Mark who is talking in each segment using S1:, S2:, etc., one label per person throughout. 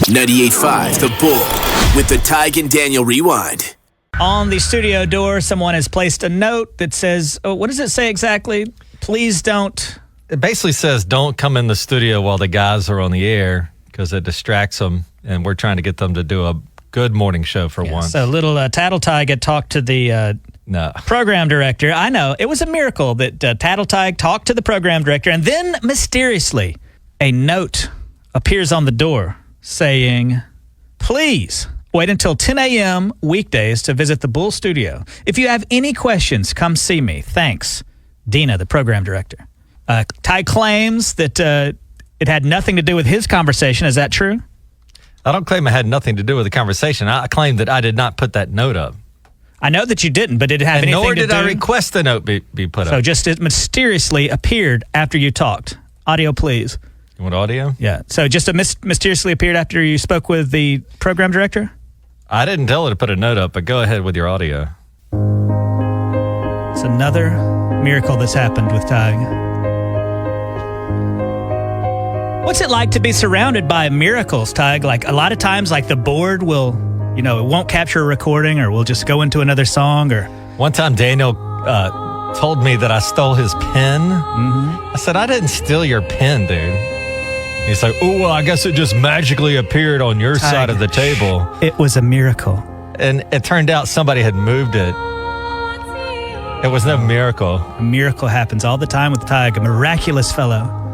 S1: 98.5 The Bull with the Tige and Daniel Rewind.
S2: On the studio door, someone has placed a note that says, what does it say exactly? Please don't.
S3: It basically says don't come in the studio while the guys are on the air because it distracts them, and we're trying to get them to do a good morning show for once.
S2: So little Tattle Tige talked to the program director. I know. It was a miracle that Tattle Tige talked to the program director, and then mysteriously a note appears on the door saying, please wait until 10 a.m. weekdays to visit the Bull Studio. If you have any questions, come see me. Thanks, Dina, the program director. Ty claims that it had nothing to do with his conversation. Is that true?
S3: I don't claim it had nothing to do with the conversation. I claim that I did not put that note up.
S2: I know that you didn't, but did it have anything to do?
S3: Nor did I request the note be put up.
S2: So just it mysteriously appeared after you talked. Audio, please.
S3: You want audio?
S2: Yeah. So just mysteriously appeared after you spoke with the program director?
S3: I didn't tell her to put a note up, but go ahead with your audio.
S2: It's another miracle that's happened with Tige. What's it like to be surrounded by miracles, Tige? Like a lot of times, like the board will, it won't capture a recording, or we'll just go into another song. Or
S3: one time, Daniel told me that I stole his pen.
S2: Mm-hmm.
S3: I said, I didn't steal your pen, dude. He's like, oh, well, I guess it just magically appeared on your side of the table.
S2: It was a miracle.
S3: And it turned out somebody had moved it. It was no miracle.
S2: A miracle happens all the time with Tige, a miraculous fellow.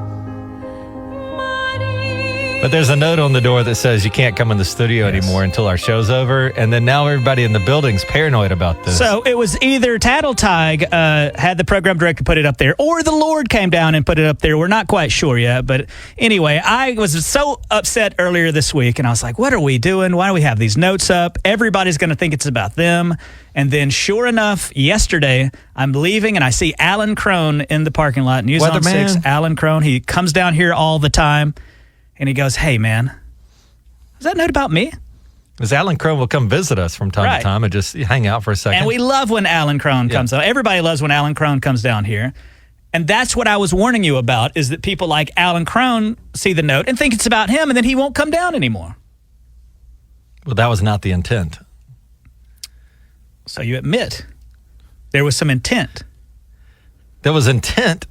S3: But there's a note on the door that says you can't come in the studio anymore until our show's over. And then now everybody in the building's paranoid about this.
S2: So it was either Tattle Tige had the program director put it up there, or the Lord came down and put it up there. We're not quite sure yet. But anyway, I was so upset earlier this week, and I was like, what are we doing? Why do we have these notes up? Everybody's going to think it's about them. And then sure enough, yesterday, I'm leaving, and I see Alan Crone in the parking lot. News on 6, Alan Crone. He comes down here all the time. And he goes, hey, man, is that note about me?
S3: Because Alan Crone will come visit us from time to time and just hang out for a second.
S2: And we love when Alan Crone comes down. Everybody loves when Alan Crone comes down here. And that's what I was warning you about, is that people like Alan Crone see the note and think it's about him, and then he won't come down anymore.
S3: Well, that was not the intent.
S2: So you admit there was some intent.
S3: There was intent,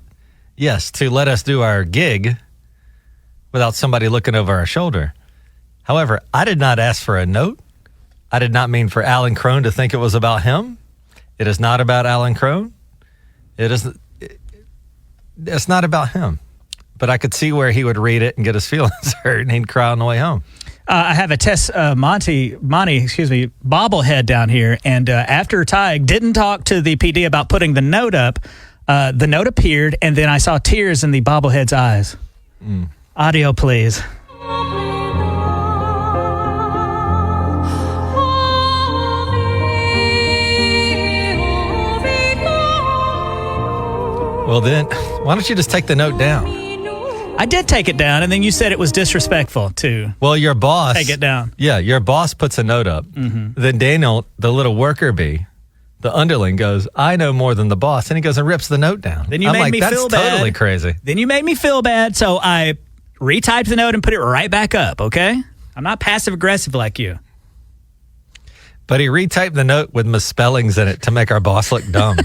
S3: yes, to let us do our gig without somebody looking over our shoulder. However, I did not ask for a note. I did not mean for Alan Crone to think it was about him. It is not about Alan Crone. It's not about him. But I could see where he would read it and get his feelings hurt, and he'd cry on the way home.
S2: I have a Monty, bobblehead down here, and after Tige didn't talk to the PD about putting the note up, the note appeared, and then I saw tears in the bobblehead's eyes. Audio, please.
S3: Well, then, why don't you just take the note down?
S2: I did take it down, and then you said it was disrespectful to
S3: your boss
S2: take it down.
S3: Yeah, your boss puts a note up. Mm-hmm. Then Daniel, the little worker bee, the underling, goes, I know more than the boss. And he goes and rips the note down.
S2: Then you made me feel bad.
S3: That's totally crazy.
S2: Then you made me feel bad, so I retyped the note and put it right back up, okay? I'm not passive-aggressive like you.
S3: But he retyped the note with misspellings in it to make our boss look dumb.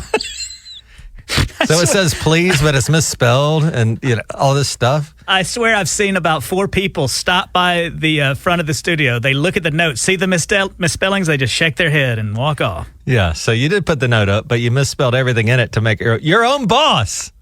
S3: So it says please, but it's misspelled and all this stuff.
S2: I swear I've seen about 4 people stop by the front of the studio. They look at the note, see the misspellings, they just shake their head and walk off.
S3: Yeah, so you did put the note up, but you misspelled everything in it to make your own boss